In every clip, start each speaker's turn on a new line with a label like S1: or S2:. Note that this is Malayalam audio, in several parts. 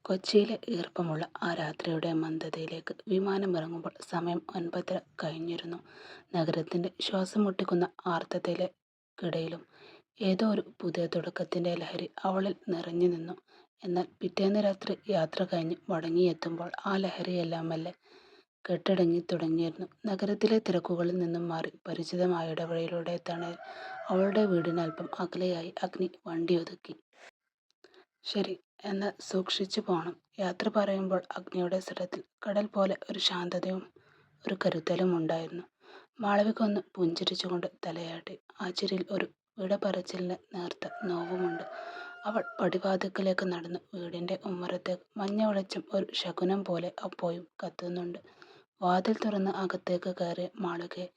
S1: കൊച്ചിയിലെ ഈർപ്പമുള്ള ആ രാത്രിയുടെ മന്ദതയിലേക്ക് വിമാനമിറങ്ങുമ്പോൾ സമയം 9:30 കഴിഞ്ഞിരുന്നു. നഗരത്തിൻ്റെ ശ്വാസം മുട്ടിക്കുന്ന ആർത്തതയിലേക്കിടയിലും ഏതോ ഒരു പുതിയ തുടക്കത്തിൻ്റെ ലഹരി അവളിൽ നിറഞ്ഞു നിന്നു. എന്നാൽ പിറ്റേന്ന് രാത്രി യാത്ര കഴിഞ്ഞ് മടങ്ങിയെത്തുമ്പോൾ ആ ലഹരിയെല്ലാം മെല്ലെ കെട്ടടങ്ങി തുടങ്ങിയിരുന്നു. നഗരത്തിലെ തിരക്കുകളിൽ നിന്നും മാറി പരിചിതമായ ഇടവഴിയിലൂടെ തണൽ അവളുടെ വീടിനല്പം അകലെയായി അഗ്നി വണ്ടിയൊതുക്കി. ശരി, എന്നാൽ സൂക്ഷിച്ചു പോണം. യാത്ര പറയുമ്പോൾ അഗ്നിയുടെ സ്വരത്തിൽ കടൽ പോലെ ഒരു ശാന്തതയും ഒരു കരുതലും ഉണ്ടായിരുന്നു. മാളവിക ഒന്ന് പുഞ്ചിരിച്ചുകൊണ്ട് തലയാട്ടി. ആ ചിരിയിൽ ഒരു വിടപറച്ചിലിന്റെ നേർത്ത നോവുമുണ്ട്. അവൾ പടിവാതിൽക്കലേക്ക് നടന്നു. വീടിന്റെ ഉമ്മറത്തേക്ക് മഞ്ഞ വെളിച്ചം ഒരു ശകുനം പോലെ അപ്പോഴും കത്തുന്നുണ്ട്. വാതിൽ തുറന്ന് അകത്തേക്ക് കയറിയ മാളവികയെ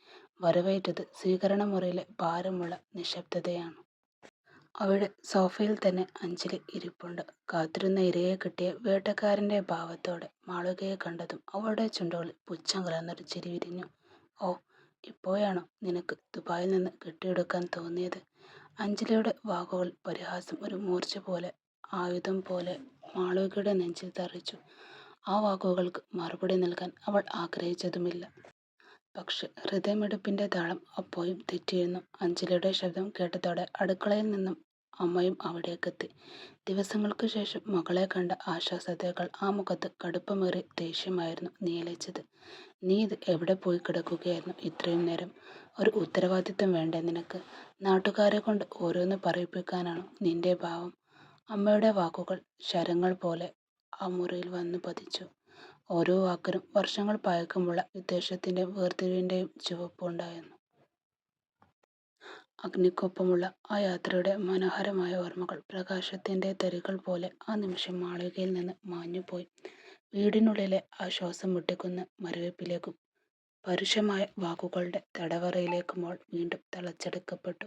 S1: വരവേറ്റത് സ്വീകരണ മുറിയിലെ ഭാരമുള്ള നിശബ്ദതയാണ്. അവിടെ സോഫയിൽ തന്നെ അഞ്ജലി ഇരിപ്പുണ്ട്. കാത്തിരുന്ന ഇരയെ കിട്ടിയ വേട്ടക്കാരന്റെ ഭാവത്തോടെ മാളവികയെ കണ്ടതും അവളുടെ ചുണ്ടുകളിൽ പുച്ഛം കലർന്നൊരു ചിരി വിരിഞ്ഞു. "ഓ, ഇപ്പോഴാണോ നിനക്ക് ദുബായിൽ നിന്ന് കെട്ടിയെടുക്കാൻ തോന്നിയത്?" അഞ്ജലിയുടെ വാക്കുകളിൽ പരിഹാസം ഒരു മൂർച്ച പോലെ, ആയുധം പോലെ മാളവികയുടെ നെഞ്ചിൽ തറച്ചു. ആ വാക്കുകൾക്ക് മറുപടി നൽകാൻ അവൾ ആഗ്രഹിച്ചതുമില്ല. പക്ഷെ ഹൃദയമിടിപ്പിന്റെ താളം അപ്പോഴും തെറ്റിയിരുന്നു. അഞ്ജലിയുടെ ശബ്ദം കേട്ടതോടെ അടുക്കളയിൽ നിന്നും അമ്മയും അവിടേക്കെത്തി. ദിവസങ്ങൾക്ക് ശേഷം മകളെ കണ്ട ആശ്വാസത്തേക്കാൾ ആ മുഖത്ത് കടുപ്പമേറിയ ദേഷ്യമായിരുന്നു നീലച്ചത്. "നീ ഇത് എവിടെ പോയി കിടക്കുകയായിരുന്നു ഇത്രയും നേരം? ഒരു ഉത്തരവാദിത്വം വേണ്ടേ നിനക്ക്? നാട്ടുകാരെ കൊണ്ട് ഓരോന്ന് പറയിപ്പിക്കാനാണോ നിന്റെ ഭാവം?" അമ്മയുടെ വാക്കുകൾ ശരങ്ങൾ പോലെ ആ മുറിയിൽ വന്നു പതിച്ചു. ഓരോ വാക്കിനും വർഷങ്ങൾ പഴക്കമുള്ള വിദ്വേഷത്തിന്റെയും വേർതിരിവിന്റെയും ചുവപ്പുണ്ടായിരുന്നു. അഗ്നിക്കൊപ്പമുള്ള ആ യാത്രയുടെ മനോഹരമായ ഓർമ്മകൾ പ്രകാശത്തിന്റെ തരികൾ പോലെ ആ നിമിഷം മാളികയിൽ നിന്ന് മാഞ്ഞുപോയി. വീടിനുള്ളിലെ ആ ശ്വാസം മുട്ടിക്കുന്ന മരവിപ്പിലേക്കും പരുഷമായ വാക്കുകളുടെ തടവറയിലേക്കും അവൾ വീണ്ടും തളച്ചെടുക്കപ്പെട്ടു.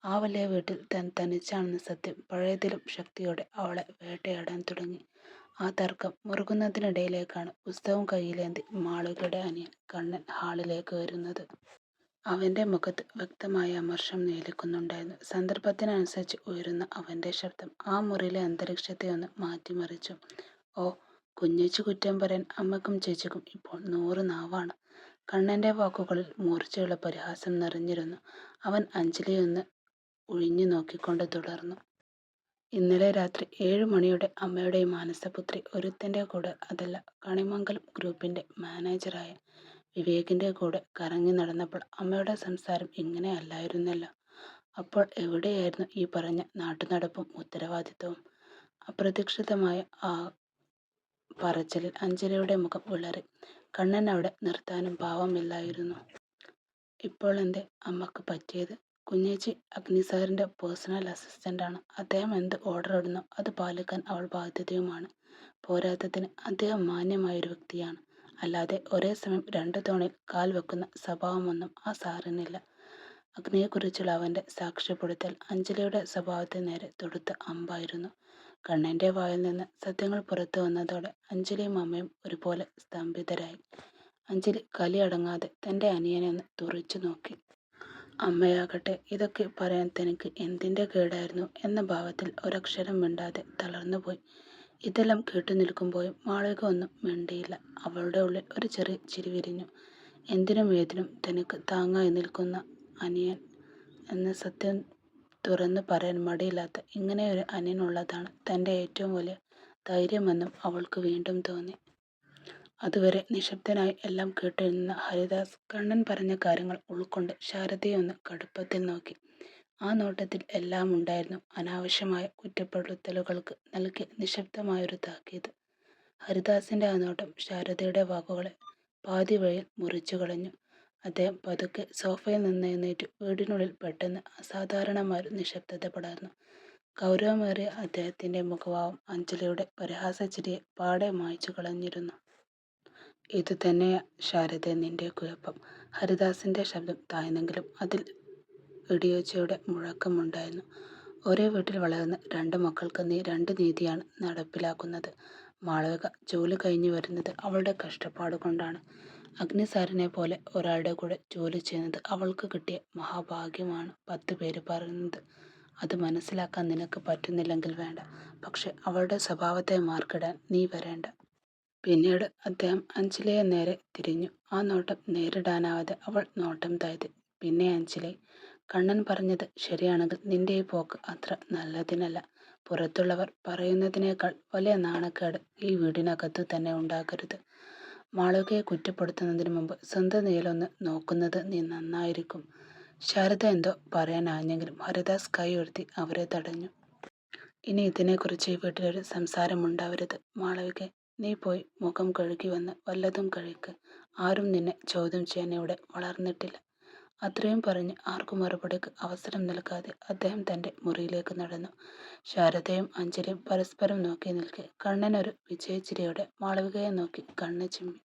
S1: ആ വലിയ വീട്ടിൽ താൻ തനിച്ചാണെന്ന സത്യം പഴയതിലും ശക്തിയോടെ അവളെ വേട്ടയാടാൻ തുടങ്ങി. ആ തർക്കം മുറുകുന്നതിനിടയിലേക്കാണ് പുസ്തകം കയ്യിലേന്തി മാളവികയുടെ അനിയൻ കണ്ണൻ ഹാളിലേക്ക് വരുന്നത്. അവന്റെ മുഖത്ത് വ്യക്തമായ അമർഷം നിഴലിക്കുന്നുണ്ടായിരുന്നു. സന്ദർഭത്തിനനുസരിച്ച് ഉയരുന്ന അവന്റെ ശബ്ദം ആ മുറിയിലെ അന്തരീക്ഷത്തെ ഒന്ന് മാറ്റിമറിച്ചു. "ഓ, കുഞ്ഞേച്ചി കുറ്റം പറയാൻ അമ്മയ്ക്കും ചേച്ചിക്കും ഇപ്പോൾ 100 നാവാണ്." കണ്ണന്റെ വാക്കുകളിൽ മൂർച്ചയുള്ള പരിഹാസം നിറഞ്ഞിരുന്നു. അവൻ അഞ്ജലിയൊന്ന് ഒഴിഞ്ഞു നോക്കിക്കൊണ്ട് തുടർന്നു. "ഇന്നലെ രാത്രി 7 മണിയോടെ അമ്മയുടെ ഈ മാനസപുത്രി ഒരുത്തന്റെ കൂടെ, അതല്ല കണിമംഗലം ഗ്രൂപ്പിന്റെ മാനേജറായ വിവേകിന്റെ കൂടെ കറങ്ങി നടന്നപ്പോൾ അമ്മയുടെ സംസാരം ഇങ്ങനെ അല്ലായിരുന്നല്ലോ. അപ്പോൾ എവിടെയായിരുന്നു ഈ പറഞ്ഞ നാട്ടുനടപ്പും ഉത്തരവാദിത്വവും?" അപ്രതീക്ഷിതമായ ആ പറച്ചിലിൽ അഞ്ജലിയുടെ മുഖം വിളറി. കണ്ണൻ അവിടെ നിർത്താനും ഭാവമില്ലായിരുന്നു. "ഇപ്പോൾ എന്തേ അമ്മക്ക് പറ്റിയത്? കുഞ്ഞേച്ചി അഗ്നി സാറിന്റെ പേഴ്സണൽ അസിസ്റ്റന്റാണ്. അദ്ദേഹം എന്ത് ഓർഡർ ഇടുന്നോ അത് പാലിക്കാൻ അവൾ ബാധ്യതയുമാണ്. പോരാത്തതിന് അദ്ദേഹം മാന്യമായൊരു വ്യക്തിയാണ്. അല്ലാതെ ഒരേ സമയം 2 തോണിയിൽ കാൽ വെക്കുന്ന സ്വഭാവമൊന്നും ആ സാറിനില്ല." അഗ്നിയെക്കുറിച്ചുള്ള അവന്റെ സാക്ഷ്യപ്പെടുത്തൽ അഞ്ജലിയുടെ സ്വഭാവത്തിന് നേരെ തൊടുത്ത അമ്പായിരുന്നു. കണ്ണന്റെ വായിൽ നിന്ന് സത്യങ്ങൾ പുറത്തു വന്നതോടെ അഞ്ജലിയും അമ്മയും ഒരുപോലെ സ്തംഭിതരായി. അഞ്ജലി കലിയടങ്ങാതെ തന്റെ അനിയനെ ഒന്ന് തുറിച്ചു നോക്കി. അമ്മയാകട്ടെ ഇതൊക്കെ പറയാൻ തനിക്ക് എന്തിന്റെ കേടായിരുന്നു എന്ന ഭാവത്തിൽ ഒരക്ഷരം മിണ്ടാതെ തളർന്നുപോയി. ഇതെല്ലാം കേട്ടു നിൽക്കുമ്പോഴും മാളവിക ഒന്നും മിണ്ടിയില്ല. അവളുടെ ഉള്ളിൽ ഒരു ചെറിയ ചിരി വിരിഞ്ഞു. എന്തിനും ഏതിനും തനിക്ക് താങ്ങായി നിൽക്കുന്ന അനിയൻ എന്ന സത്യം തുറന്നു പറയാൻ മടിയില്ലാത്ത ഇങ്ങനെയൊരു അനിയനുള്ളതാണ് തന്റെ ഏറ്റവും വലിയ ധൈര്യമെന്നും അവൾക്ക് വീണ്ടും തോന്നി. അതുവരെ നിശബ്ദനായി എല്ലാം കേട്ടിരുന്ന ഹരിദാസ് കണ്ണൻ പറഞ്ഞ കാര്യങ്ങൾ ഉൾക്കൊണ്ട് ശാരദയെ ഒന്ന് കടുപ്പത്തിൽ നോക്കി. ആ നോട്ടത്തിൽ എല്ലാം ഉണ്ടായിരുന്നു. അനാവശ്യമായ കുറ്റപ്പെടുത്തലുകൾക്ക് നൽകിയ നിശബ്ദമായൊരു താക്കീത്. ഹരിദാസിന്റെ ആ നോട്ടം ശാരദയുടെ വാക്കുകളെ പാതി വഴിയിൽ മുറിച്ചു കളഞ്ഞു. അദ്ദേഹം പതുക്കെ സോഫയിൽ നിന്ന് എഴുന്നേറ്റു. വീടിനുള്ളിൽ പെട്ടെന്ന് അസാധാരണമായൊരു നിശബ്ദത പടർന്നു. ഗൗരവമേറിയ അദ്ദേഹത്തിന്റെ മുഖഭാവം അഞ്ജലിയുടെ പരിഹാസച്ചിരിയെ പാടെ മായ്ച്ചു കളഞ്ഞിരുന്നു. "ഇത് തന്നെയാ ശാരദേ നിന്റെ കുഴപ്പം." ഹരിദാസിന്റെ ശബ്ദം താഴ്ന്നെങ്കിലും അതിൽ ഇടിയൊച്ചയുടെ മുഴക്കമുണ്ടായിരുന്നു. "ഒരേ വീട്ടിൽ വളർന്ന് 2 മക്കൾക്ക് നീ 2 നീതിയാണ് നടപ്പിലാക്കുന്നത്." മാളവിക ജോലി കഴിഞ്ഞു വരുന്നത് അവളുടെ കഷ്ടപ്പാട് കൊണ്ടാണ്. അഗ്നി സാറിനെ പോലെ ഒരാളുടെ കൂടെ ജോലി ചെയ്യുന്നത് അവൾക്ക് കിട്ടിയ മഹാഭാഗ്യമാണ് 10 പേര് പറയുന്നത്. അത് മനസ്സിലാക്കാൻ നിനക്ക് പറ്റുന്നില്ലെങ്കിൽ വേണ്ട. പക്ഷെ അവളുടെ സ്വഭാവത്തെ മാർക്കിടാൻ നീ വരേണ്ട. പിന്നീട് അദ്ദേഹം അഞ്ജലിയെ നേരെ തിരിഞ്ഞു. ആ നോട്ടം നേരിടാനാവാതെ അവൾ നോട്ടം താഴ്ത്തി. പിന്നെ അഞ്ജലി, കണ്ണൻ പറഞ്ഞത് ശരിയാണെങ്കിൽ നിന്റെ ഈ പോക്ക് അത്ര നല്ലതിനല്ല. പുറത്തുള്ളവർ പറയുന്നതിനേക്കാൾ വലിയ നാണക്കേട് ഈ വീടിനകത്തു തന്നെ ഉണ്ടാകരുത്. മാളവികയെ കുറ്റപ്പെടുത്തുന്നതിന് മുമ്പ് സ്വന്തം നിലയൊന്ന് നോക്കുന്നത് നീ നന്നായിരിക്കും. ശാരദ എന്തോ പറയാനാഞ്ഞെങ്കിലും ഹരിദാസ് കൈ ഉയർത്തി അവരെ തടഞ്ഞു. ഇനി ഇതിനെക്കുറിച്ച് ഈ വീട്ടിലൊരു സംസാരമുണ്ടാവരുത്. മാളവികെ, നീ പോയി മുഖം കഴുകി വന്ന് വല്ലതും കഴിക്ക്. ആരും നിന്നെ ചോദ്യം ചെയ്യാൻ ഇവിടെ വളർന്നിട്ടില്ല. അത്രയും പറഞ്ഞ് ആർക്കും മറുപടിക്ക് അവസരം നൽകാതെ അദ്ദേഹം തൻ്റെ മുറിയിലേക്ക് നടന്നു. ശാരദയും അഞ്ജലിയും പരസ്പരം നോക്കി നിൽക്കെ കണ്ണൻ ഒരു വിജയച്ചിരിയോടെ മാളവികയെ നോക്കി കണ്ണ് ചിമ്മി.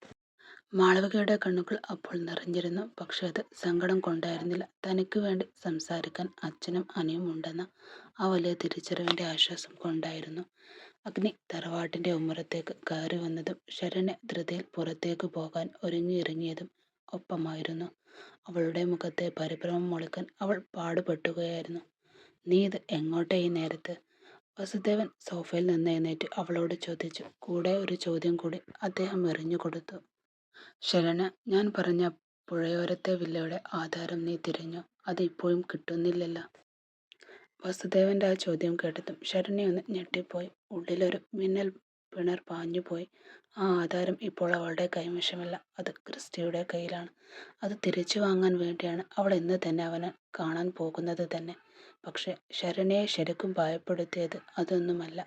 S1: മാളവികയുടെ കണ്ണുകൾ അപ്പോൾ നിറഞ്ഞിരുന്നു. പക്ഷെ അത് സങ്കടം കൊണ്ടായിരുന്നില്ല. തനിക്ക് വേണ്ടി സംസാരിക്കാൻ അച്ഛനും അനിയും ഉണ്ടെന്ന ആ വലിയ തിരിച്ചറിവിൻ്റെ ആശ്വാസം കൊണ്ടായിരുന്നു. അഗ്നി തറവാട്ടിൻ്റെ ഉമ്മറത്തേക്ക് കയറി വന്നതും ശരണ്യ ധൃതിയിൽ പുറത്തേക്ക് പോകാൻ ഒരുങ്ങിയിറങ്ങിയതും ഒപ്പമായിരുന്നു. അവളുടെ മുഖത്തെ പരിഭ്രമം ഒളിക്കാൻ അവൾ പാടുപെട്ടുകയായിരുന്നു. നീ ഇത് എങ്ങോട്ടേ ഈ നേരത്ത്? വസുദേവൻ സോഫയിൽ നിന്ന് എഴുന്നേറ്റ് അവളോട് ചോദിച്ചു. കൂടെ ഒരു ചോദ്യം കൂടി അദ്ദേഹം എറിഞ്ഞു കൊടുത്തു. ശരണ്യ, ഞാൻ പറഞ്ഞ പുഴയോരത്തെ വില്ലയുടെ ആധാരം നീ തിരഞ്ഞോ? അത് ഇപ്പോഴും കിട്ടുന്നില്ലല്ലോ. വസുദേവന്റെ ആ ചോദ്യം കേട്ടതും ശരണ്യ ഒന്ന് ഞെട്ടിപ്പോയി. ഉള്ളിലൊരു മിന്നൽ പിണർ പാഞ്ഞുപോയി. ആ ആധാരം ഇപ്പോൾ അവളുടെ കൈവശമല്ല. അത് ക്രിസ്റ്റിയുടെ കയ്യിലാണ്. അത് തിരിച്ചു വാങ്ങാൻ വേണ്ടിയാണ് അവൾ ഇന്ന് തന്നെ അവനെ കാണാൻ പോകുന്നത് തന്നെ. പക്ഷെ ശരണ്യയെ ശരിക്കും ഭയപ്പെടുത്തിയത് അതൊന്നുമല്ല.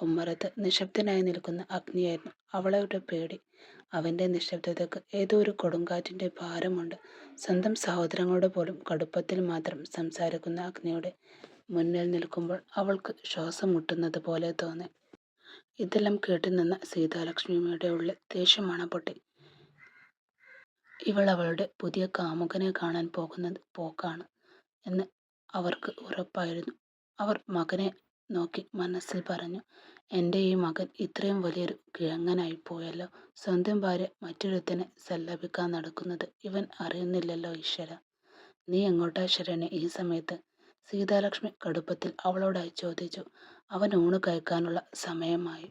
S1: ഉമ്മറത്ത് നിശബ്ദനായി നിൽക്കുന്ന അഗ്നിയായിരുന്നു അവളുടെ പേടി. അവന്റെ നിശബ്ദതയ്ക്ക് ഏതോ ഒരു കൊടുങ്കാറ്റിന്റെ ഭാരമുണ്ട്. സ്വന്തം സഹോദരങ്ങളോട് പോലും കടുപ്പത്തിൽ മാത്രം സംസാരിക്കുന്ന അഗ്നിയുടെ മുന്നിൽ നിൽക്കുമ്പോൾ അവൾക്ക് ശ്വാസം മുട്ടുന്നത് പോലെ തോന്നി. ഇതെല്ലാം കേട്ടു നിന്ന സീതാലക്ഷ്മിയുടെ ഉള്ളിൽ ദേഷ്യം അണപൊട്ടി. ഇവൾ അവളുടെ പുതിയ കാമുകനെ കാണാൻ പോകുന്നത് പോക്കാണ് എന്ന് അവർക്ക് ഉറപ്പായിരുന്നു. അവർ മകനെ നോക്കി മനസ്സിൽ പറഞ്ഞു. എൻ്റെ ഈ മകൻ ഇത്രയും വലിയൊരു കിഴങ്ങനായി പോയല്ലോ. സ്വന്തം ഭാര്യ മറ്റൊരുത്തനെ സല്ലപിക്കാൻ നടക്കുന്നത് ഇവൻ അറിയുന്നില്ലല്ലോ. ഈശ്വര, നീ എങ്ങോട്ടാ ശരണ്യ ഈ സമയത്ത്? സീതാലക്ഷ്മി കടുപ്പത്തിൽ അവളോടായി ചോദിച്ചു. അവൻ ഊണ് കഴിക്കാനുള്ള സമയമായി.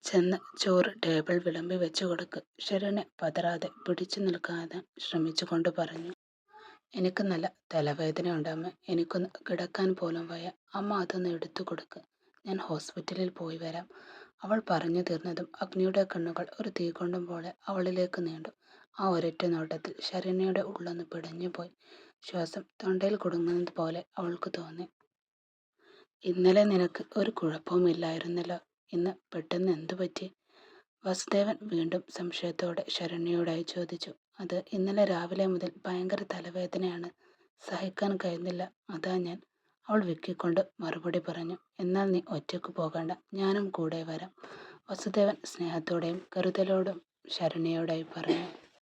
S1: ചെന്ന് ചോറ് ടേബിൾ വിളമ്പി വെച്ചു കൊടുക്ക്. ശരണ്യ പതറാതെ പിടിച്ചു നിൽക്കാതെ ശ്രമിച്ചുകൊണ്ട് പറഞ്ഞു. എനിക്ക് നല്ല തലവേദനയുണ്ട് അമ്മ. എനിക്കൊന്ന് കിടക്കാൻ പോലും വയ്യ. അമ്മ അതൊന്ന് എടുത്തു കൊടുക്ക്. ഞാൻ ഹോസ്പിറ്റലിൽ പോയി വരാം. അവൾ പറഞ്ഞു തീർന്നതും അഗ്നിയുടെ കണ്ണുകൾ ഒരു തീകൊണ്ടും പോലെ അവളിലേക്ക് നീണ്ടു. ആ ഒരൊറ്റ നോട്ടത്തിൽ ശരണ്യയുടെ ഉള്ളൊന്ന് പിടഞ്ഞുപോയി. ശ്വാസം തൊണ്ടയിൽ കുടുങ്ങുന്നത് പോലെ അവൾക്ക് തോന്നി. ഇന്നലെ നിനക്ക് ഒരു കുഴപ്പവുമില്ലായിരുന്നല്ലോ. ഇന്ന് പെട്ടെന്ന് എന്തു പറ്റി? വസുദേവൻ വീണ്ടും സംശയത്തോടെ ശരണ്യയോടായി ചോദിച്ചു. അത് ഇന്നലെ രാവിലെ മുതൽ ഭയങ്കര തലവേദനയാണ്. സഹിക്കാൻ കഴിയുന്നില്ല. അതാ ഞാൻ, അവൾ വിക്കിക്കൊണ്ട് മറുപടി പറഞ്ഞു. എന്നാൽ നീ ഒറ്റയ്ക്ക് പോകണ്ട, ഞാനും കൂടെ വരാം. വസുദേവൻ സ്നേഹത്തോടെയും കരുതലോടും ശരണ്യയോടായി പറഞ്ഞു.